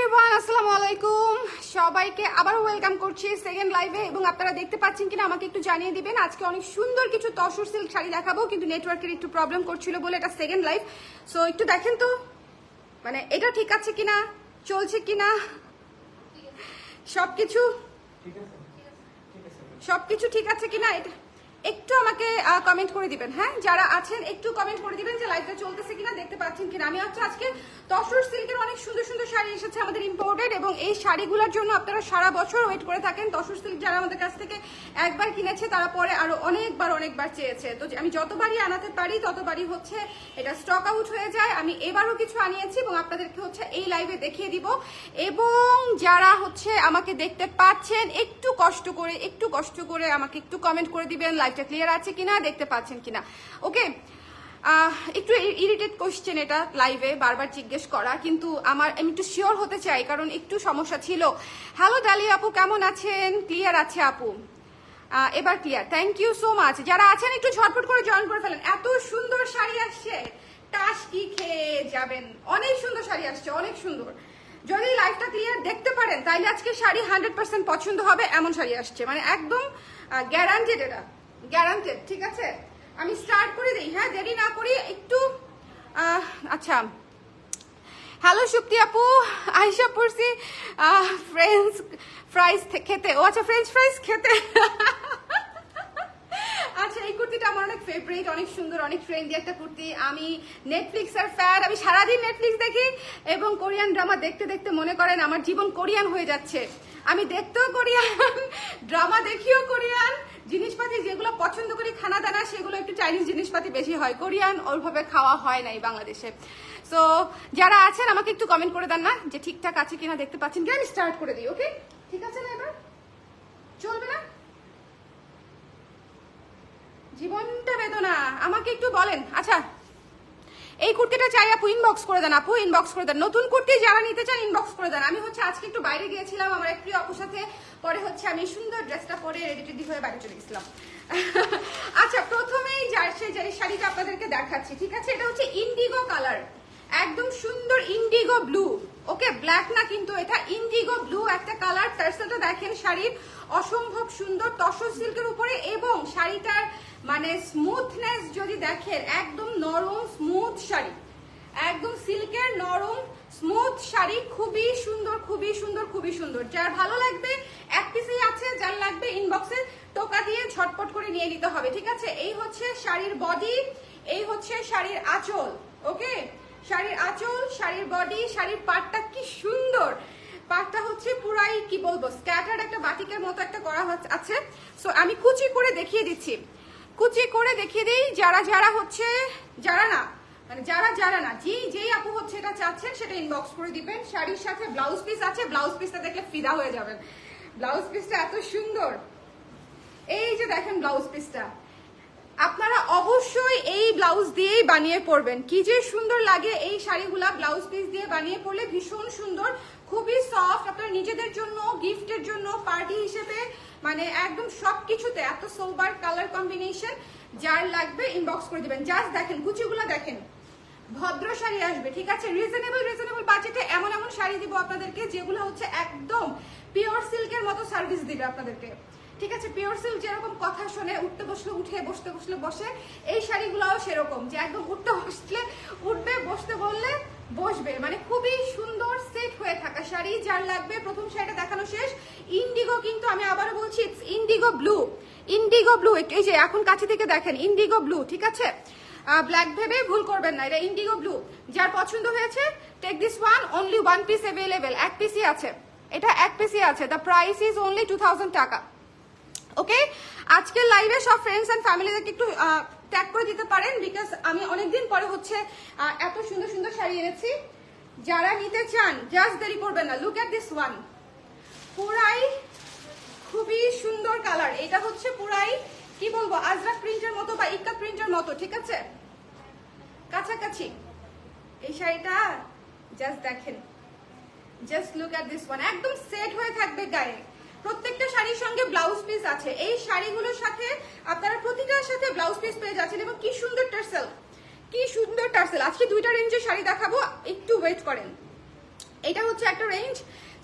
Everyone, আসসালামু আলাইকুম। সবাইকে আবার ওয়েলকাম করছি সেকেন্ড লাইভে। এবং আপনারা দেখতে পাচ্ছেন কিনা আমাকে একটু জানিয়ে দিবেন। আজকে অনেক সুন্দর কিছু তসর সিল্ক শাড়ি দেখাবো, কিন্তু নেটওয়ার্কের একটু প্রবলেম করছিল বলে এটা সেকেন্ড লাইভ। সো একটু দেখেন তো, মানে এটা ঠিক আছে কিনা, চলছে কিনা, সবকিছু ঠিক আছে কিনা এটা একটু আমাকে কমেন্ট করে দিবেন। হ্যাঁ, যারা আছেন একটু কমেন্ট করে দিবেন যে লাইভটা চলতেছে কিনা, দেখতে পাচ্ছেন কিনা। আমি হচ্ছে আজকে তসর সিল্কের অনেক সুন্দর সুন্দর শাড়ি এসেছে আমাদের ইম্পোর্টেড, এবং এই শাড়িগুলোর জন্য আপনারা সারা বছর ওয়েট করে থাকেন। তসর সিল্ক যারা আমাদের কাছ থেকে একবার কিনেছে তারা পরে আরো অনেকবার চেয়েছে। তো আমি যতবারই আনাতে পারি ততবারই হচ্ছে এটা স্টক আউট হয়ে যায়। আমি এবারও কিছু আনিয়েছি এবং আপনাদেরকে হচ্ছে এই লাইভে দেখিয়ে দিব। এবং যারা হচ্ছে আমাকে দেখতে পাচ্ছেন একটু কষ্ট করে আমাকে একটু কমেন্ট করে দিবেন লাইভটা ক্লিয়ার আছে কিনা, দেখতে পাচ্ছেন কিনা। ওকে, একটু ইরিটেট কোশ্চেন এটা লাইভে বারবার জিজ্ঞেস করা, কিন্তু আমি একটু শিওর হতে চাই কারণ একটু সমস্যা ছিল। হ্যালো ডালি আপু, কেমন আছেন? ক্লিয়ার আছে আপু, এবার clear, thank you so much. যারা আছেন একটু ঝটপট করে জয়েন করে ফেলেন। এত সুন্দর শাড়ি আসছে, টাস কি খেয়ে যাবেন। অনেক সুন্দর শাড়ি আসছে, অনেক সুন্দর। যদি লাইভটা ক্লিয়ার দেখতে পারেন তাইলে আজকে শাড়ি 100% পছন্দ হবে, এমন শাড়ি আসছে, মানে একদম গ্যারান্টেড, এটা গ্যারান্টেড। ঠিক আছে, আমি স্টার্ট করে দিই। হ্যাঁ, দেরি না করি একটু। আচ্ছা, হ্যালো সুপ্তি আপু, আয়শা পড়ছি ফ্রেঞ্চ ফ্রাইস খেতে। ও আচ্ছা, ফ্রেঞ্চ ফ্রাইস খেতে। আচ্ছা, এই কুর্তিটা আমার অনেক ফেভারিট, অনেক সুন্দর, অনেক ট্রেন্ডি একটা কুর্তি। আমি নেটফ্লিক্সের ফ্যান, আমি সারাদিন নেটফ্লিক্স দেখি এবং কোরিয়ান ড্রামা দেখতে দেখতে মনে করেন আমার জীবন কোরিয়ান হয়ে যাচ্ছে। আমি দেখতেও কোরিয়ান, ড্রামা দেখিও কোরিয়ান, জিনিসপাতি যেগুলো পছন্দ করি খানা দানা সেগুলো একটু চাইনিজ জিনিসপাতি বেশি হয়, কোরিয়ান ওইভাবে খাওয়া হয় নাই বাংলাদেশে। সো যারা আছেন আমাকে একটু কমেন্ট করে দেন না যে ঠিকঠাক আছে কিনা, দেখতে পাচ্ছেন কি। আমি স্টার্ট করে দিই। ওকে, ঠিক আছে না? এবার চলবে না? জীবনটা বেদনা, আমাকে একটু বলেন। আচ্ছা, এই কুর্তিটা চাই আপু, ইনবক্স করে দেন আপু, ইনবক্স করে দেন। নতুন কুর্তি যারা নিতে চান ইনবক্স করে দেন। আমি হচ্ছে আজকে একটু বাইরে গিয়েছিলাম আমার এক প্রিয় আপুর সাথে, পরে হচ্ছে আমি সুন্দর ড্রেসটা পরে রেডি টেডি হয়ে বাইরে চলে গেছিলাম। আচ্ছা, প্রথমেই যে শাড়িটা আপনাদেরকে দেখাচ্ছি, ঠিক আছে, এটা হচ্ছে ইন্ডিগো কালার, একদম সুন্দর ইন্ডিগো ব্লু। ওকে, ব্ল্যাক না কিন্তু, এটা ইন্ডিগো ব্লু একটা কালার। টার্সেলটা দেখেন শাড়ির, অসম্ভব সুন্দর তসর সিল্কের উপরে, এবং শাড়িটার মানে স্মুথনেস যদি দেখেন, একদম নরম স্মুথ শাড়ি, একদম সিল্কের নরম স্মুথ শাড়ি। খুবই সুন্দর, খুবই সুন্দর, খুবই সুন্দর। যার ভালো লাগবে এক পিসই আছে, যার লাগবে ইনবক্সে টোকা দিয়ে ঝটপট করে নিয়ে নিতে হবে। ঠিক আছে, এই হচ্ছে শাড়ির বডি, এই হচ্ছে শাড়ির আঁচল। ওকে, শাড়ির আঁচল, শাড়ির বডি, শাড়ির পাটটা কি সুন্দর। পাটটা হচ্ছে পুরাই কি বলবো, স্ক্যাটার্ড একটা বাটিকের মতো একটা করা আছে। সো আমি কুচি করে দেখিয়ে দিচ্ছি, কুচি করে দেখিয়ে দিই। যারা হচ্ছে যারা না যেই আপু হচ্ছে এটা চাচ্ছেন সেটা ইনবক্স করে দিবেন। শাড়ির সাথে ব্লাউজ পিস আছে, ব্লাউজ পিসটা দেখলে ফিদা হয়ে যাবেন। ব্লাউজ পিসটা এত সুন্দর, এই যে দেখেন ব্লাউজ পিসটা, আপনারা অবশ্যই এই ব্লাউজ দিয়েই বানিয়ে পরবেন। কি যে সুন্দর লাগে এই শাড়িগুলা ব্লাউজ পিস দিয়ে বানিয়ে পরলে, ভীষণ সুন্দর, খুবই সফট। আপনারা নিজেদের জন্য, গিফটের জন্য, পার্টি হিসেবে, মানে একদম সবকিছুতে এত সোবার কালার কম্বিনেশন। যার লাগবে ইনবক্স করে দিবেন। জাস্ট দেখেন কুচিগুলো দেখেন, ভদ্র শাড়ি আসবে। ঠিক আছে, রিজনেবল বাজেটে এমন শাড়ি দিব আপনাদেরকে যেগুলো হচ্ছে একদম পিওর সিল্কের মতো সার্ভিস দিবে আপনাদেরকে। ঠিক আছে, পিওর সিল্ক যেরকম কথা শোনে, উঠতে বসলে উঠে, বসতে বসলে বসে, এই শাড়িগুলোও সেরকম, যে একদম উঠতে বসলে উঠবে, বসতে বললে বসবে, মানে খুবই সুন্দর সেট হয়ে থাকা শাড়ি। যার লাগবে, প্রথম শাড়িটা দেখানো শেষ। ইন্ডিগো, কিন্তু আমি আবারও বলছি it's Indigo blue, Indigo blue. এই যে এখন কাছে থেকে দেখেন ইন্ডিগো ব্লু। ঠিক আছে, ব্ল্যাক ভেবে ভুল করবেন না, এটা ইন্ডিগো ব্লু। যার পছন্দ হয়েছে take this one, only one piece available, এক পিসই আছে, এটা এক পিসই আছে। দ্য প্রাইস ইজ অনলি 2000 টাকা। ওকে, আজকের লাইভে সব ফ্রেন্ডস এন্ড ফ্যামিলিদেরকে একটু ট্যাগ করে দিতে পারেন, বিকজ আমি অনেকদিন পরে হচ্ছে এত সুন্দর সুন্দর শাড়ি এনেছি। যারা নিতে চান জাস্ট দেরি করবেন না। লুক এট দিস ওয়ান, পুরাই খুবই সুন্দর কালার। এটা হচ্ছে পুরাই কি বলবো, আজরাক প্রিন্টের মতো বা ইক্কা প্রিন্টের মতো। ঠিক আছে, কাছাকাছি এই শাড়িটা জাস্ট দেখেন, just look at this one, একদম সেট হয়ে থাকবে গায়ে। প্রত্যেকটা শাড়ির সঙ্গে ব্লাউজ পিস আছে। এই শাড়িগুলোর সাথে আপনারা প্রতিটার সাথে ব্লাউজ পিস পেয়ে যাচ্ছেন। এবং কি সুন্দর টার্সেল, কি সুন্দর টার্সেল। আজকে দুইটা রেঞ্জের শাড়ি দেখাবো, একটু ওয়েট করেন। এটা হচ্ছে একটা রেঞ্জ।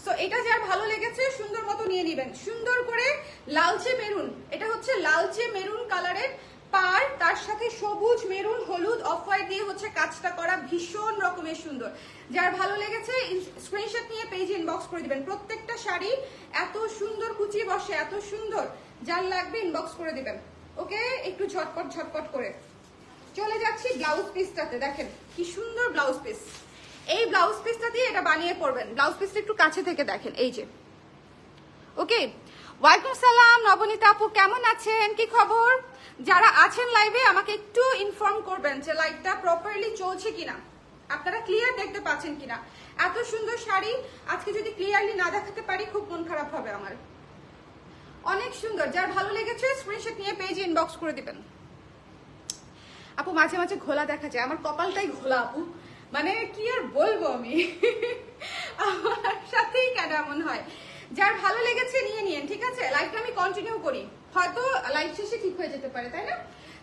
সো এটা যার ভালো লেগেছে সুন্দর মতো নিয়ে নেবেন। সুন্দর করে লালচে মেরুন, এটা হচ্ছে লালচে মেরুন কালারের পার, তার সাথে সবুজ মেরুন হলুদ অফ হোয়াইট দিয়ে হচ্ছে কাজটা করা, ভীষণ রকমের সুন্দর। যার ভালো লেগেছে স্ক্রিনশট নিয়ে পেজে ইনবক্স করে দিবেন। প্রত্যেকটা শাড়ি এত সুন্দর কুচি বসে, এত সুন্দর, যার লাগবে ইনবক্স করে দিবেন। ওকে, একটু ঝটপট ঝটপট করে চলে যাচ্ছি ব্লাউজ পিসটাতে। দেখেন কি সুন্দর ব্লাউজ পিস। এই ব্লাউজ পিসটা দিয়ে এটা বানিয়ে পরবেন। ব্লাউজ পিসটা একটু কাছে থেকে দেখেন, এই যে। ওকে, ওয়ালাইকুম সালাম নবনীতা আপু, কেমন আছেন, কি খবর? যারা আছেন লাইভে আমাকে একটু ইনফর্ম করবেন যে লাইভটা প্রপারলি চলছে কিনা, আপনারা ক্লিয়ার দেখতে পাচ্ছেন কিনা। এত সুন্দর শাড়ি আজকে যদি ক্লিয়ারলি না দেখাতে পারি খুব মন খারাপ হবে আমার। অনেক সুন্দর, যার ভালো লেগেছে স্ক্রিনশট নিয়ে পেজে ইনবক্স করে দিবেন। আপু মাঝে মাঝে ঘোলা দেখা যায়, আমার কপালটাই ঘোলা আপু, মানে কি আর বলবো আমি আমার সাথেই কেন এমন হয়। যার ভালো লেগেছে নিয়ে নিন, ঠিক আছে? লাইভটা আমি কন্টিনিউ করি, হয়তো লাইভ শেষে ঠিক হয়ে যেতে পারে, তাই না?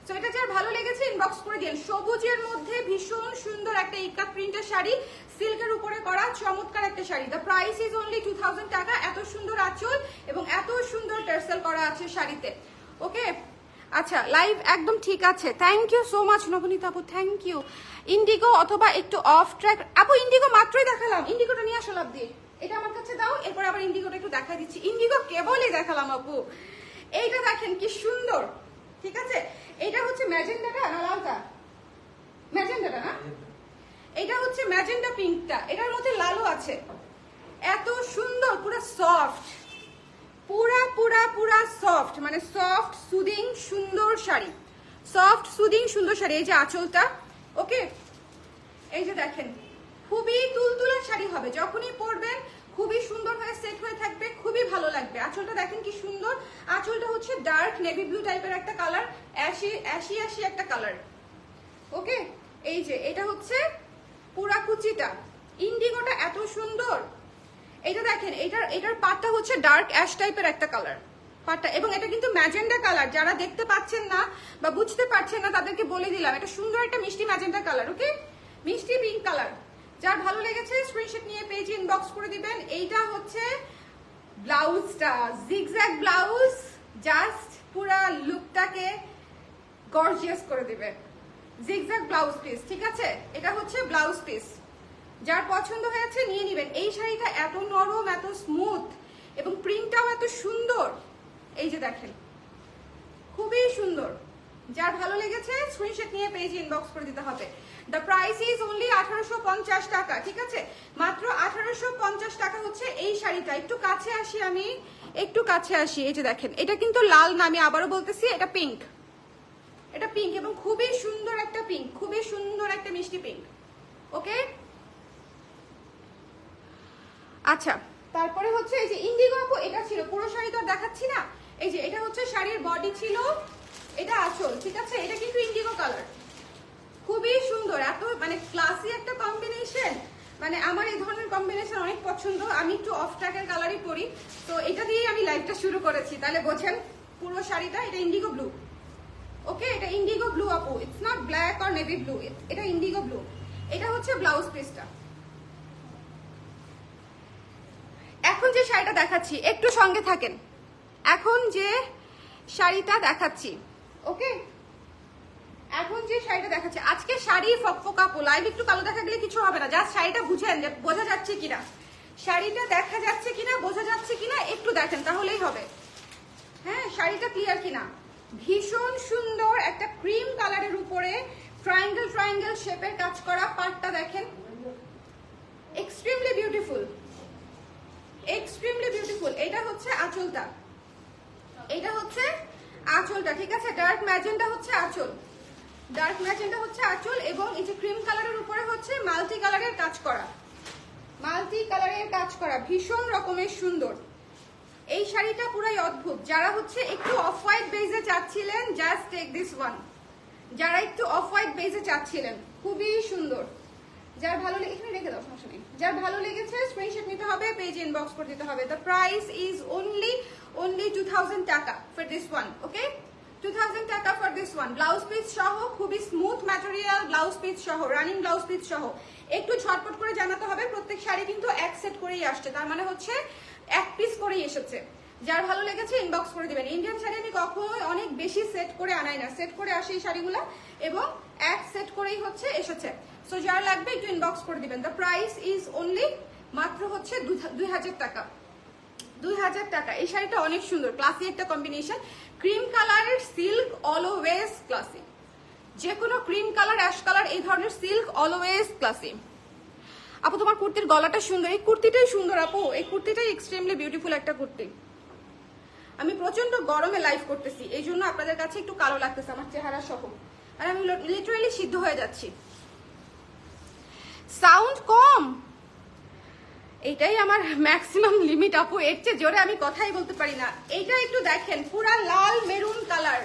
তো এটা যার ভালো লেগেছে ইনবক্স করে দিন। সবুজের মধ্যে ভীষণ সুন্দর একটা ইকাত প্রিন্টের শাড়ি, সিল্কের উপরে করা চমৎকার একটা sari. The price is only 2000 টাকা। এত সুন্দর আঁচল এবং এত সুন্দর টার্সেল করা আছে শাড়িতে। ওকে, আচ্ছা লাইভ একদম ঠিক আছে। Thank you so much Nabanita আপু, থ্যাংক ইউ। ইন্ডিগো অথবা একটু অফ ট্র্যাক আপু, ইন্ডিগো মাত্রই দেখালাম, ইন্ডিগোটা নিয়ে আসো লাভ দিয়ে, এটা আমার কাছে দাও, এরপর আবার ইন্ডিগোটা একটু দেখা দিচ্ছি। ইন্ডিগো কেবলই দেখালাম আপু। এইটা দেখেন কি সুন্দর, ঠিক আছে? এটা হচ্ছে ম্যাজেন্ডাটা না লালটা? ম্যাজেন্ডাটা না, এটা হচ্ছে ম্যাজেন্ডা পিঙ্কটা, এটার মধ্যে লালও আছে। এত সুন্দর, পুরো সফট, পুরা পুরা পুরা সফট, মানে সফট সুদিং সুন্দর শাড়ি, সফট সুদিং সুন্দর শাড়ি। এই যে আঁচলটা, ওকে, এই যে দেখেন খুবই তুলতুলা শাড়ি হবে, যখনই পরবেন খুবই সুন্দর হয়ে সেট হয়ে থাকবে, খুবই ভালো লাগবে। আঁচলটা দেখেন কি সুন্দর, আঁচলটা হচ্ছে ডার্ক নেভি ব্লু টাইপের একটা কালার, অ্যাশি অ্যাশি অ্যাশি একটা কালার। ওকে, এই যে এটা হচ্ছে পুরা কুচিটা, ইন্ডিগোটা এত সুন্দর। এটা দেখেন, এটার পাটটা হচ্ছে ডার্ক অ্যাশ টাইপের একটা কালার পাটটা, এবং এটা কিন্তু ম্যাজেন্ডা কালার। যারা দেখতে পাচ্ছেন না বা বুঝতে পারছেন না তাদেরকে বলে দিলাম, এটা সুন্দর একটা মিষ্টি ম্যাজেন্ডা কালার। ওকে, মিষ্টি পিঙ্ক কালার। যার ভালো লেগেছে স্ক্রিনশট নিয়ে পেজে ইনবক্স করে দিবেন। এইটা হচ্ছে ব্লাউজটা, জিগজ্যাগ ব্লাউজ, জাস্ট পুরা লুকটাকে গর্জিয়াস করে দিবে। জিগজ্যাগ ব্লাউজ পিস, ঠিক আছে? এটা হচ্ছে ব্লাউজ পিস। যার পছন্দ হয়েছে নিয়ে নেবেন। এই শাড়িটা এত নরম, এত স্মুথ এবং প্রিন্টটাও এত সুন্দর। এই যে দেখেন খুবই সুন্দর। যার ভালো লেগেছে স্ক্রিনশট নিয়ে পেজে ইনবক্স করে দিতে হবে। দ্য প্রাইস ইজ অনলি 1850 টাকা, ঠিক আছে? মাত্র 1850 টাকা হচ্ছে এই শাড়িটা। একটু কাছে আসি আমি, একটু কাছে আসি। এই যে দেখেন, এটা কিন্তু লাল না, আমি আবারও বলতেছি, এটা পিঙ্ক, এটা পিঙ্ক এবং খুবই সুন্দর একটা পিঙ্ক, খুবই সুন্দর একটা মিষ্টি পিঙ্ক। ওকে, আচ্ছা তারপরে হচ্ছে এই যে ইন্ডিগো আপু, এটা ছিল পুরো শাড়ি তো আর দেখাচ্ছি না। এই যে এটা হচ্ছে শাড়ির বডি ছিল, এটা আঁচল, ঠিক আছে? এটা কিন্তু ইন্ডিগো কালার, খুবই সুন্দর, এত মানে ক্লাসি একটা কম্বিনেশন। মানে আমার এই ধরনের কম্বিনেশন অনেক পছন্দ, আমি একটু অফ ট্র্যাকের কালারই পরি, তো এটা দিয়েই আমি লাইভটা শুরু করেছি। তাহলে বোঝেন পুরো শাড়িটা, এটা ইন্ডিগো ব্লু। ওকে, এটা ইন্ডিগো ব্লু আপু, it's not black or navy blue, এটা ইন্ডিগো ব্লু। এটা হচ্ছে ব্লাউজ পিসটা। এখন যে শাড়িটা দেখাচ্ছি, একটু সঙ্গে থাকেন, এখন যে শাড়িটা দেখাচ্ছি, ওকে, এখন যে শাড়িটা দেখাচ্ছি, আজকে শাড়ি ফকফকা আপু, লাইভ একটু কালো দেখা গেলে কিছু হবে না, জাস্ট শাড়িটা বুঝেন যে বোঝা যাচ্ছে কিনা, শাড়িটা দেখা যাচ্ছে কিনা, বোঝা যাচ্ছে কিনা একটু দেখেন, তাহলেই হবে। হ্যাঁ, শাড়িটা ক্লিয়ার কিনা। ভীষণ সুন্দর একটা ক্রিম কালারের উপরে ট্রায়াঙ্গেল ট্রায়াঙ্গেল শেপের কাজ করা পার্টটা দেখেন, এক্সট্রিমলি বিউটিফুল, এক্সট্রিমলি বিউটিফুল। এটা হচ্ছে আঁচলটা, এটা হচ্ছে আঁচলটা, ঠিক আছে? ডার্ক ম্যাজেন্টা হচ্ছে আঁচল, ডার্ক ম্যাজেন্টা হচ্ছে আঁচল, এবং এই যে ক্রিম কালারের উপরে হচ্ছে মাল্টি কালারের কাজ করা, মাল্টি কালারের কাজ করা, ভীষণ রকমের সুন্দর। এই শাড়িটা পুরাই অদ্ভুত। যারা হচ্ছে একটু অফ হোয়াইট বেজে চাচ্ছিলেন, জাস্ট টেক দিস ওয়ান। যারা একটু অফ হোয়াইট বেজে চাচ্ছিলেন, খুবই সুন্দর। যার ভালো লেগে, এখানে রেখে দাও, সমস্যা নেই। যার ভালো লেগেছে স্ক্রিনশট নিতে হবে, পেজে ইনবক্স করে দিতে হবে। দ্য প্রাইস ইজ অনলি 2000 টাকা ফর দিস ওয়ান। ওকে, 2000 টাকা for this one. Blouse piece সহ, খুবই স্মুথ ম্যাটেরিয়াল, ব্লাউজ পিস সহ, রানিং ব্লাউজ পিস সহ। একটু ঝটপট করে জানাতে হবে, প্রত্যেক শাড়ি কিন্তু এক সেট করেই আসছে, তার মানে হচ্ছে এক পিস করেই এসেছে। যার ভালো লেগেছে ইনবক্স করে দিবেন। ইন্ডিয়ান শাড়ি আমি কখনোই অনেক বেশি সেট করে আনাই না, সেট করে আসে এই শাড়িগুলো এবং এক সেট করেই হচ্ছে এসেছে। সো যার লাগবে একটু ইনবক্স করে দিবেন। দ্য প্রাইস ইজ অনলি মাত্র হচ্ছে 2000 টাকা। 2000 টাকা। এই শাড়িটা অনেক সুন্দর, ক্লাসি একটা কম্বিনেশন, ক্রিম কালারের সিল্ক, অলওয়েজ ক্লাসি। যে কোনো ক্রিম কালার, অ্যাশ কালার, এই ধরনের সিল্ক অলওয়েজ ক্লাসি। আপু তোমার কুর্তির গলাটা সুন্দর, এই কুর্তিটাই সুন্দর আপু, এই কুর্তিটাই এক্সট্রিমলি বিউটিফুল একটা কুর্তি। আমি প্রচন্ড গরমে লাইভ করতেছি, এই জন্য আপনাদের কাছে একটু কালো লাগতেছে আমার চেহারা সহ, আর আমি লিটারালি সিদ্ধ হয়ে যাচ্ছি। সাউন্ড কম, এইটাই আমার ম্যাক্সিমাম লিমিট আপু, এর চেয়ে জোরে আমি কথাই বলতে পারি না। এইটা একটু দেখেন, পুরা লাল মেরুন কালার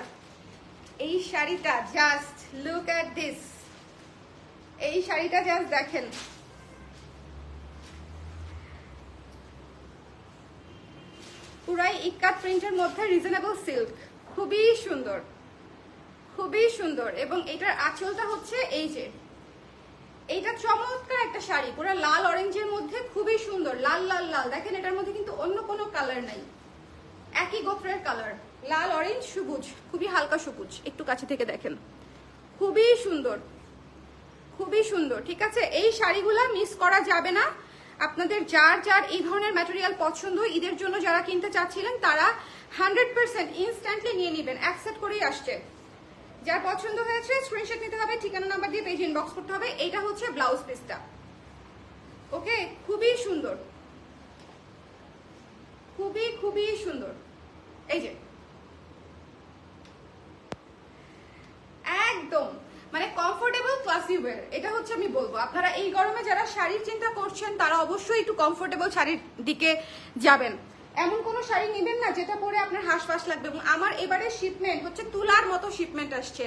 এই শাড়িটা, জাস্ট লুক এট দিস। এই শাড়িটা জাস্ট দেখেন, পুরাই ইক্কাত প্রিন্টের মধ্যে রিজনেবল সিল্ক, খুবই সুন্দর, খুবই সুন্দর। এবং এটার আঁচলটা হচ্ছে এই যে, এইটা চমৎকার একটা শাড়ি, পুরো লাল অরেঞ্জের মধ্যে, খুবই সুন্দর, লাল লাল লাল। দেখেন এটার মধ্যে কিন্তু অন্য কোনো কালার নাই, একই গোত্রের কালার, লাল অরেঞ্জ সবুজ, খুবই হালকা সবুজ। একটু কাছে থেকে দেখেন, খুবই সুন্দর, খুবই সুন্দর। ঠিক আছে, এই শাড়িগুলা মিস করা যাবে না। আপনাদের যার যার এই ধরনের ম্যাটেরিয়াল পছন্দ, ঈদের জন্য যারা কিনতে চাচ্ছিলেন তারা 100% ইনস্ট্যান্টলি নিয়ে নেবেন, অ্যাকসেপ্ট করেই আসছে। যার পছন্দ হয়েছে স্ক্রিনশট নিতে হবে, ঠিকানা নাম্বার দিয়ে পেজ ইনবক্স করতে হবে। এটা হচ্ছে ব্লাউজ পিসটা, ওকে, খুবই সুন্দর, খুবই খুবই সুন্দর। এই যে একদম মানে কমফোর্টেবল ক্লাসি ওয়্যার, এটা হচ্ছে আমি বলবো। আপনারা এই গরমে যারা শাড়ির চিন্তা করছেন তারা অবশ্যই একটু কমফোর্টেবল শাড়ির দিকে যাবেন। এমন কোনো শাড়ি নেবেন না যেটা পরে আপনার হাঁসফাঁস লাগবে। এবং আমার এবারে শিপমেন্ট হচ্ছে তুলার মতো শিপমেন্ট আসছে,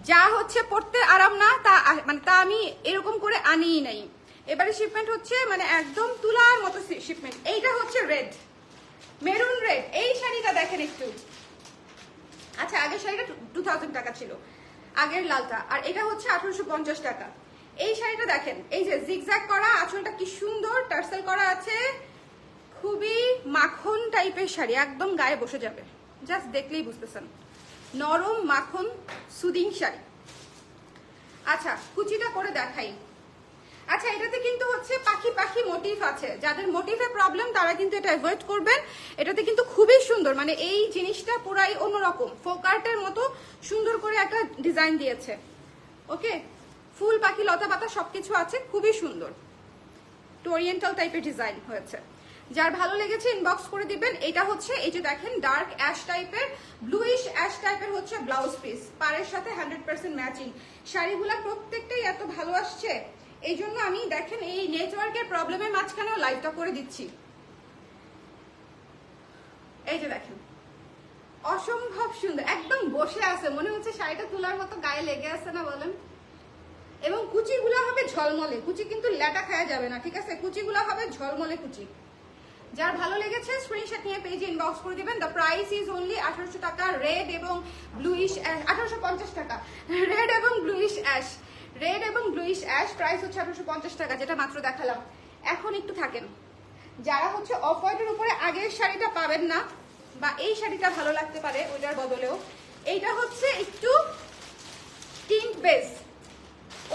যা হচ্ছে পড়তে আরাম না তা মানে তা আমি এরকম করে আনিই নাই। এবারে শিপমেন্ট হচ্ছে মানে একদম তুলার মতো শিপমেন্ট। এইটা হচ্ছে রেড, মেরুন রেড। এই শাড়িটা দেখেন একটু, আচ্ছা আগের শাড়িটা 2000 টাকা ছিল, আগের লালটা, আর এটা হচ্ছে 1850 টাকা। এই শাড়িটা দেখেন, এই যে জিগজ্যাগ করা, আঁচলটা কি সুন্দর টার্সেল করা আছে, খুবই মাখন টাইপের শাড়ি, একদম গায়ে বসে যাবে, জাস্ট দেখলেই বুঝতেছেন, নরম মাখন সুদিং শাড়ি। আচ্ছা কুচিটা করে দেখাই। আচ্ছা এটাতে কিন্তু হচ্ছে পাখি পাখি মোটিভ আছে, যাদের মোটিভে প্রবলেম তারা কিন্তু এটা অ্যাভয়েড করবেন। এটাতে কিন্তু খুবই সুন্দর, মানে এই জিনিসটা পুরাই অন্যরকম, ফোকার্টের মতো সুন্দর করে একটা ডিজাইন দিয়েছে। ওকে, ফুল পাখি লতা পাতা সবকিছু আছে, খুবই সুন্দর, ওরিয়েন্টাল টাইপের ডিজাইন হয়েছে। যার ভালো লেগেছে ইনবক্স করে দিবেন। এটা হচ্ছে এই যে দেখেন ডার্ক অ্যাশ টাইপের, ব্লুইশ অ্যাশ টাইপের হচ্ছে ব্লাউজ পিস, পাড়ের সাথে 100% ম্যাচিং। শাড়িগুলা প্রত্যেকটাই এত ভালো আসছে, এই জন্য আমি দেখেন এই নেটওয়ার্কের প্রবলেমের মাঝখানেও লাইভটা করে দিচ্ছি। এই যে দেখেন, অসম্ভব সুন্দর, একদম বসে আছে, মনে হচ্ছে শাড়িটা তুলার মতো গায়ে লেগে আছে না বলেন। এবং কুচিগুলো হবে ঝলমলে, কুচি কিন্তু ল্যাটা খাওয়া যাবে না, ঠিক আছে, কুচিগুলো হবে ঝলমলে কুচি। যার ভালো লেগেছে স্ক্রিনশট নিয়ে পেজে ইনবক্স করে দিবেন। দ্য প্রাইস ইজ অনলি 1800 টাকা, রেড এবং ব্লুইশ 1850 টাকা, রেড এবং ব্লুইশ অ্যাশ, রেড এবং ব্লুইশ অ্যাশ প্রাইস হচ্ছে 1850 টাকা, যেটা মাত্র দেখালাম। এখন একটু থাকেন, যারা হচ্ছে অফ হোয়াইটের উপরে আগের শাড়িটা পাবেন না, বা এই শাড়িটা ভালো লাগতে পারে ওইটার বদলেও, এইটা হচ্ছে একটু টিন্ট বেস,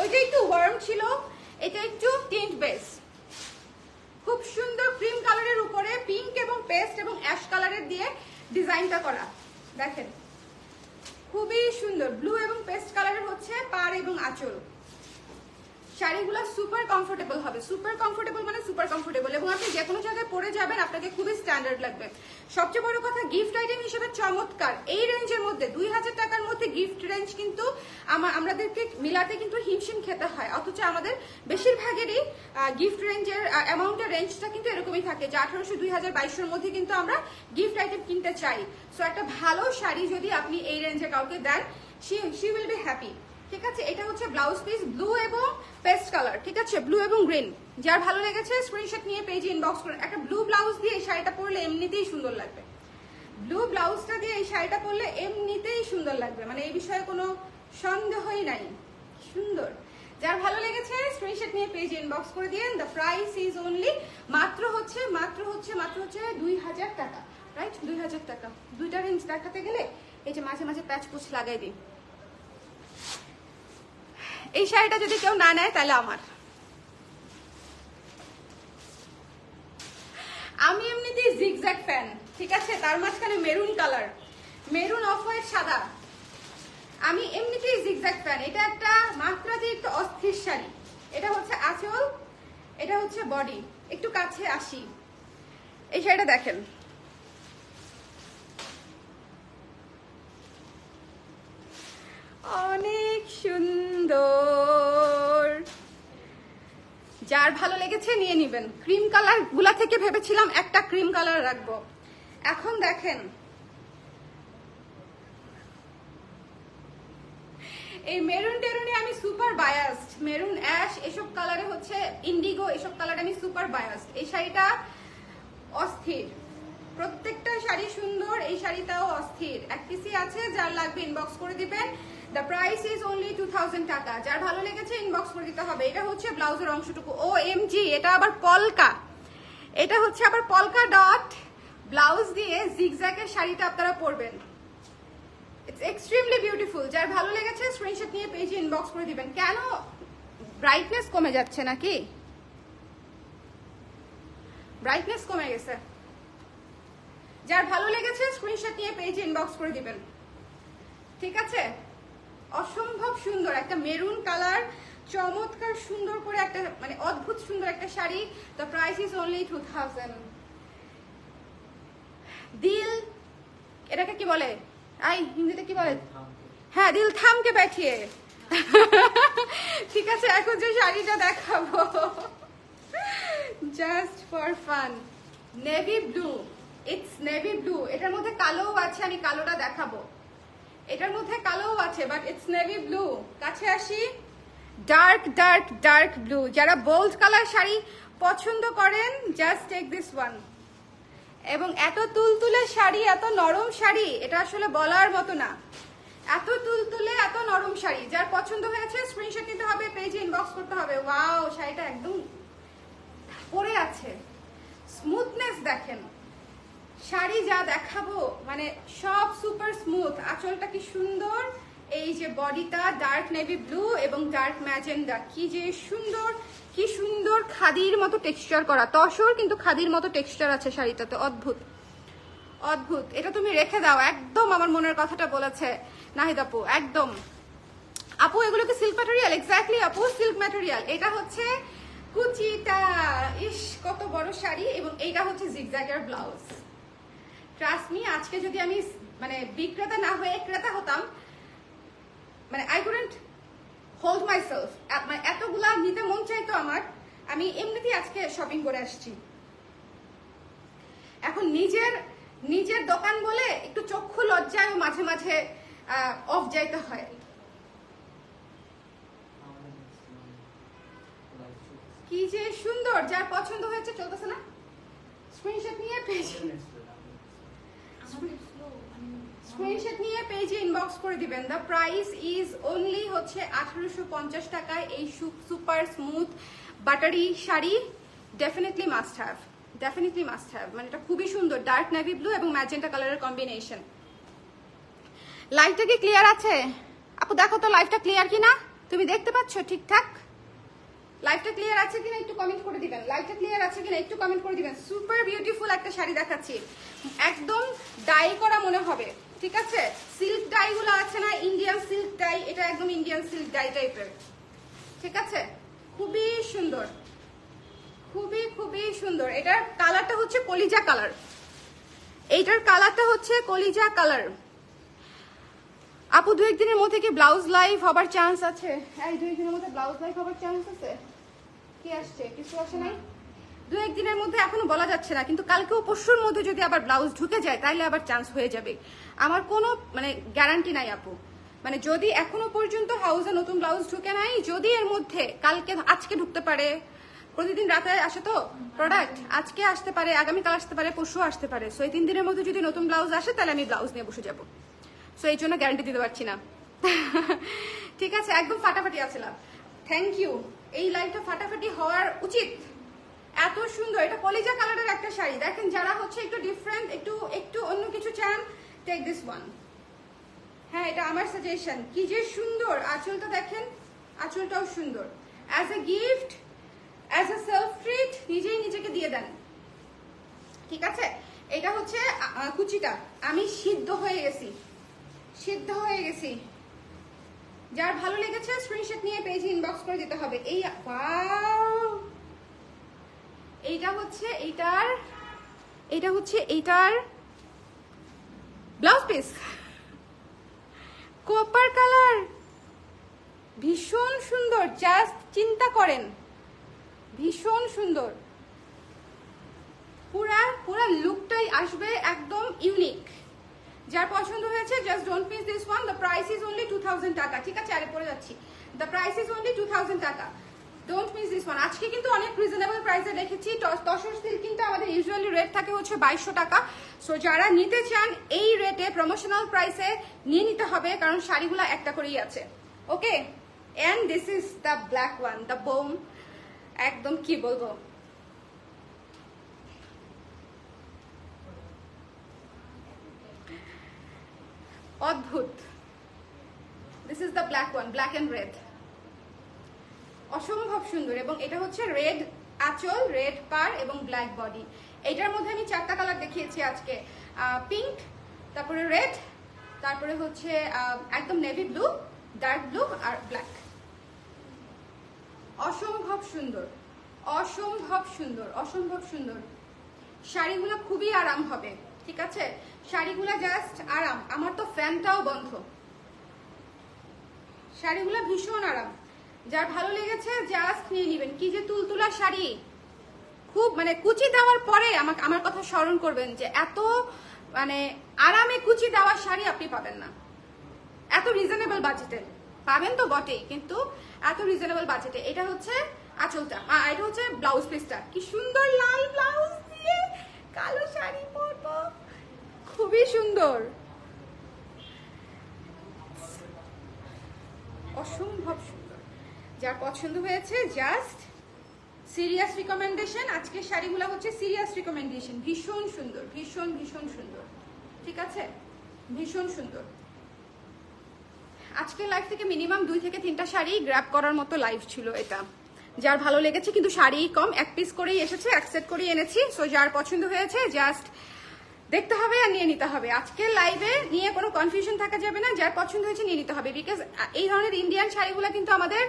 ওইটা একটু ওয়ার্ম ছিল, এটা একটু টিন্ট বেস, খুব সুন্দর ক্রিম কালারের উপরে পিঙ্ক এবং পেস্ট এবং অ্যাশ কালারের দিয়ে ডিজাইনটা করা, দেখেন খুবই সুন্দর। ব্লু এবং পেস্ট কালারের হচ্ছে পাড় এবং আঁচল। শাড়িগুলো সুপার কমফোর্টেবল হবে, সুপার কমফোর্টেবল মানে সুপার কমফোর্টেবল, এবং আপনি যে কোনো জায়গায় পরে যাবেন আপনাকে খুবই স্ট্যান্ডার্ড লাগবে। সবচেয়ে বড় কথা গিফট আইটেম হিসেবে চমৎকার। এই রেঞ্জের মধ্যে 2000 টাকার মধ্যে গিফট রেঞ্জ কিন্তু আমাদেরকে মিলাতে কিন্তু হিমশিম খেতে হয়, অথচ আমাদের বেশিরভাগেরই গিফট রেঞ্জের অ্যামাউন্টের রেঞ্জটা কিন্তু এরকমই থাকে, যে 1800 2000 2200 মধ্যে কিন্তু আমরা গিফট আইটেম কিনতে চাই। সো একটা ভালো শাড়ি যদি আপনি এই রেঞ্জে কাউকে দেন, শি উইল বি হ্যাপি। ঠিক আছে, এটা হচ্ছে ব্লাউজ পিস, ব্লু এবং পেস্ট কালার, ঠিক আছে, ব্লু এবং গ্রিন। যার ভালো লেগেছে স্ক্রিনশট নিয়ে পেজে ইনবক্স করুন। একটা ব্লু ব্লাউজ দিয়ে এই শাড়িটা পরলে এমনিতেই সুন্দর লাগবে, ব্লু ব্লাউজটা দিয়ে এই শাড়িটা পরলে এমনিতেই সুন্দর লাগবে, মানে এই বিষয়ে কোনো সন্দেহই নাই। সুন্দর। যার ভালো লেগেছে স্ক্রিনশট নিয়ে পেজে ইনবক্স করে দিন। দ্য প্রাইস ইজ অনলি মাত্র হচ্ছে 2000 টাকা, রাইট? 2000 টাকা। দুইটা রেঞ্জ দেখাতে গেলে এই যে মাঝে মাঝে প্যাচ পুছ লাগাই দিই। এই শাড়িটা যদি কেউ না নেয় তাহলে আমার। আমি এমনিতেই জিগজ্যাগ ফ্যান, ঠিক আছে? তার মাঝখানে maroon colour, maroon off white সাদা, আমি এমনিতেই জিগজ্যাগ ফ্যান। এটা একটা মাত্রাতিরিক্ত অস্থির শাড়ি। এটা হচ্ছে আঁচল, এটা হচ্ছে বডি। একটু কাছে আসি, এই শাড়িটা দেখেন। অনেক সুন্দর। যার ভালো লেগেছে নিয়ে নিবেন। ক্রিম কালার গুলা থেকে ভেবেছিলাম একটা ক্রিম কালার রাখবো, এখন দেখেন এই মেরুন টেরুনে আমি সুপার বায়াসড। মেরুন অ্যাশ এসব কালারে হচ্ছে ইন্ডিগো, এসব কালারে আমি সুপার বায়াসড। এই শাড়িটা অস্থির, প্রত্যেকটা শাড়ি সুন্দর, এই শাড়িটাও অস্থির। এক পিসি আছে, যার লাগবে ইনবক্স করে দিবেন। দ্য প্রাইস ইজ অনলি 2000 টাকা। যার ভালো লেগেছে ইনবক্স করে দিতে হবে। এটা হচ্ছে ব্লাউজের অংশটুকু। ও এম জি, এটা আবার পলকা, এটা হচ্ছে আবার পলকা ডট ব্লাউজ দিয়ে জিগজ্যাগের শাড়িটা আপনারা পরবেন। It's extremely beautiful. যার ভালো লেগেছে স্ক্রিনশট নিয়ে পেজে ইনবক্স করে দিবেন। কেন ব্রাইটনেস কমে যাচ্ছে নাকি? ব্রাইটনেস কমে গেছে। যার ভালো লেগেছে স্ক্রিনশট নিয়ে পেজে ইনবক্স করে দিবেন, ঠিক আছে? অসম্ভব সুন্দর একটা মেরুন কালার, চমৎকার সুন্দর করে একটা মানে অদ্ভুত সুন্দর একটা sari. The price is only 2000। দিল, এটাকে কি বলে? আই হিন্দিতে কি বলে? হ্যাঁ, দিল থামকে बैठिए। ঠিক আছে, এখন যে শাড়িটা দেখাবো just for fun, navy blue. It's navy blue. এটার মধ্যে কালোও আছে, আমি কালোটা দেখাবো। এটার মধ্যে কালোও আছে, বাট ইটস নেভি ব্লু। কাছে আসি, ডার্ক ডার্ক ডার্ক ব্লু। যারা বোল্ড কালার শাড়ি পছন্দ করেন, জাস্ট টেক দিস ওয়ান। এবং এত তুলতুলে শাড়ি, এত নরম শাড়ি, এটা আসলে বলার মতো না। এত তুলতুলে, এত নরম শাড়ি। যার পছন্দ হয়েছে স্ক্রিনশট নিতে হবে, পেজে ইনবক্স করতে হবে। ওয়াও, শাড়িটা একদম পরে আছে। স্মুথনেস দেখেন, শাড়ি যা দেখাবো মানে সব সুপার স্মুথ। আঁচলটা কি সুন্দর, এই যে বডিটা ডার্ক নেভি ব্লু এবং ডার্ক ম্যাজেন্ডা, কি যে সুন্দর, কি সুন্দর খাদির মতো টেক্সচার করা। তসর কিন্তু খাদির মতো টেক্সচার আছে শাড়িটাতে, অদ্ভুত অদ্ভুত। এটা তুমি রেখে দাও, একদম আমার মনের কথাটা বলেছে নাহিদ আপু, একদম। আপু এগুলো কি সিল্ক ম্যাটেরিয়াল? এক্স্যাক্টলি আপু, সিল্ক ম্যাটেরিয়াল। এটা হচ্ছে কুচিটা, ইস কত বড় শাড়ি। এবং এইটা হচ্ছে জিগজ্যাগের ব্লাউজ। ট্রাস্ট মি, আজকে যদি আমি মানে বিক্রেতা না হয়ে ক্রেতা হতাম, মানে আই কুডন্ট হোল্ড মাইসেলফ। মানে এতগুলা নিতে মন চাইতো আমার। আমি এমনিতেই আজকে শপিং করে আসছি। এখন নিজের দোকান বলে একটু চক্ষু লজ্জায় মাঝে মাঝে অফ যাইতে হয়। কি যে সুন্দর। যার পছন্দ হয়েছে, চলতেছে না, স্ক্রিনশট নিয়ে পেজে ইনবক্স করে দিবেন। দ্য প্রাইস ইজ অনলি হচ্ছে 1850 টাকায়। এই super smooth buttery sari definitely must have, definitely must have. মানে এটা খুবই সুন্দর, ডার্ক নেভি ব্লু এবং ম্যাজেন্টা কালারের কম্বিনেশন। লাইভটা কি ক্লিয়ার আছে আপু? দেখো তো লাইভটা ক্লিয়ার কিনা, তুমি দেখতে পাচ্ছ ঠিকঠাক? লাইভটা ক্লিয়ার আছে কিনা একটু কমেন্ট করে দিবেন। লাইভটা ক্লিয়ার আছে কিনা একটু কমেন্ট করে দিবেন। সুপার বিউটিফুল একটা শাড়ি দেখাচ্ছি, একদম ডাই করা মনে হবে, ঠিক আছে? সিল্ক ডাই গুলো আছে না, ইন্ডিয়ান সিল্ক ডাই, এটা একদম ইন্ডিয়ান সিল্ক ডাই টাইপের, ঠিক আছে? খুবই সুন্দর, খুবই খুবই সুন্দর। এটার কালারটা হচ্ছে কলিজা কালার, এইটার কালারটা হচ্ছে কলিজা কালার। আপু 2-1 দিনের মধ্যে কি ব্লাউজ লাইভ হবার চান্স আছে? এই 2-1 দিনের মধ্যে ব্লাউজ লাইভ হবার চান্স আছে? কি আসছে? কিছু আসে নাই? 2-1 দিনের মধ্যে এখনো বলা যাচ্ছে না, কিন্তু কালকেও পরশুর মধ্যে যদি আবার ব্লাউজ ঢুকে যায় তাহলে আবার চান্স হয়ে যাবে। আমার কোনো মানে গ্যারান্টি নাই আপু। মানে যদি এখনো পর্যন্ত হাউসে নতুন ব্লাউজ ঢুকে নাই, যদি এর মধ্যে কালকে আজকে ঢুকতে পারে, প্রতিদিন রাতে আসে তো প্রোডাক্ট, আজকে আসতে পারে, আগামীকাল আসতে পারে, পরশু আসতে পারে। সো এই 3 দিনের মধ্যে যদি নতুন ব্লাউজ আসে তাহলে আমি ব্লাউজ নিয়ে বসে যাবো। সো এই জন্য গ্যারান্টি দিতে পারছি না। ঠিক আছে, একদম ফাটাফাটি আছিলাম। Thank you. এই লাইভটা ফাটাফাটি হওয়ার উচিত। এত সুন্দর, এটা কলিজা কালারের একটা শাড়ি। দেখেন যারা হচ্ছে একটু ডিফারেন্ট, একটু অন্য কিছু চান, টেক দিস ওয়ান। হ্যাঁ, এটা আমার সাজেশন। কি যে সুন্দর আঁচলটা দেখেন, আঁচলটাও সুন্দর। As a gift, as a self treat, নিজেই নিজেকে দিয়ে দেন। ঠিক আছে, এটা হচ্ছে কুচিটা। আমি সিদ্ধ হয়ে গেছি, সিদ্ধ হয়ে গেছি। যার ভালো লেগেছে স্ক্রিনশট নিয়ে পেজে ইনবক্স করে দিতে হবে। এই ওয়াও, এইটা হচ্ছে এইটার ব্লাউজ পিস, কপার কালার, ভীষণ সুন্দর। জাস্ট চিন্তা করেন, ভীষণ সুন্দর। পুরা লুকটাই আসবে একদম ইউনিক। যার পছন্দ হয়েছে just don't miss this one. The price is only 2000 টাকা। ঠিক আছে, আরে পরে যাচ্ছি। দ্য প্রাইস ইজ অনলি 2000 টাকা। Don't miss this one. আজকে কিন্তু অনেক রিজনেবল প্রাইসে রেখেছি। তসর সিল্ক কিন্তু আমাদের ইউজুয়ালি রেট থাকে হচ্ছে 2200 টাকা। সো যারা নিতে চান এই রেটে প্রমোশনাল প্রাইসে নিয়ে নিতে হবে, কারণ শাড়িগুলো একটা করেই আছে। Okay, and this is the black one, the bomb. একদম কি বলবো, অদ্ভুত। This is the black one, black and red. অসম্ভব সুন্দর। এবং এটা হচ্ছে রেড আঁচল, রেড পার এবং ব্ল্যাক বডি। এটার মধ্যে আমি 4টা কালার দেখিয়েছি আজকে। পিঙ্ক, তারপরে রেড, তারপরে হচ্ছে একদম নেভি ব্লু, ডার্ক ব্লু আর ব্ল্যাক। অসম্ভব সুন্দর, অসম্ভব সুন্দর, অসম্ভব সুন্দর। শাড়িগুলো খুবই আরাম হবে। ঠিক আছে, শাড়িগুলো জাস্ট আরাম। আমার তো ফ্যানটাও বন্ধ। শাড়িগুলো ভীষণ আরাম। যার ভালো লেগেছে জাস্ট নিয়ে নেবেন। কি যে তুলতুলা শাড়ি, খুব মানে কুচি দেওয়ার পরে আমার কথা স্মরণ করবেন যে এত মানে আরামে কুচি দেওয়ার শাড়ি আপনি পাবেন না এত রিজনেবল বাজেটে। পাবেন তো বটেই, কিন্তু এত রিজনেবল বাজেটে। এটা হচ্ছে আঁচলটা, এটা হচ্ছে ব্লাউজ পিসটা। কি সুন্দর লাল ব্লাউজ দিয়ে কালো শাড়ি পরবো, খুবই সুন্দর, অসম্ভব সুন্দর। যার পছন্দ হয়েছে জাস্ট সিরিয়াস রিকমেন্ডেশন। আজকের শাড়িগুলো হচ্ছে সিরিয়াস রিকমেন্ডেশন। ভীষণ সুন্দর, ভীষণ ভীষণ সুন্দর। ঠিক আছে, ভীষণ সুন্দর। আজকের লাইভ থেকে মিনিমাম 2 থেকে 3টা শাড়ি গ্র্যাব করার মতো লাইভ ছিল এটা। যার ভালো লেগেছে, কিন্তু শাড়ি কম, 1 পিস করেই এসেছে, অ্যাকসেপ্ট করে এনেছি। সো যার পছন্দ হয়েছে জাস্ট দেখতে হবে আর নিয়ে নিতে হবে। আজকের লাইভে নিয়ে কোনো কনফিউশন থাকা যাবে না। যার পছন্দ হয়েছে নিয়ে নিতে হবে। বিকজ এই ধরনের ইন্ডিয়ান শাড়িগুলো কিন্তু আমাদের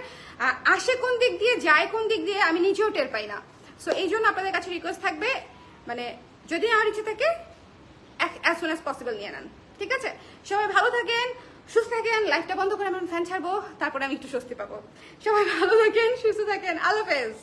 আসে কোন দিক দিয়ে, যায় কোন দিক দিয়ে, আমি নিজেও টের পাই না। সো এই জন্য আপনাদের কাছে রিকোয়েস্ট থাকবে, মানে যদি আমার ইচ্ছে থাকে অ্যাজ সুন অ্যাজ পসিবল নিয়ে নেন। ঠিক আছে, সবাই ভালো থাকেন, সুস্থ থাকেন। লাইভটা বন্ধ করে আমি ফ্যান ছাড়বো, তারপরে আমি একটু স্বস্তি পাবো। সবাই ভালো থাকেন, সুস্থ থাকেন। আল্লাহ হাফেজ।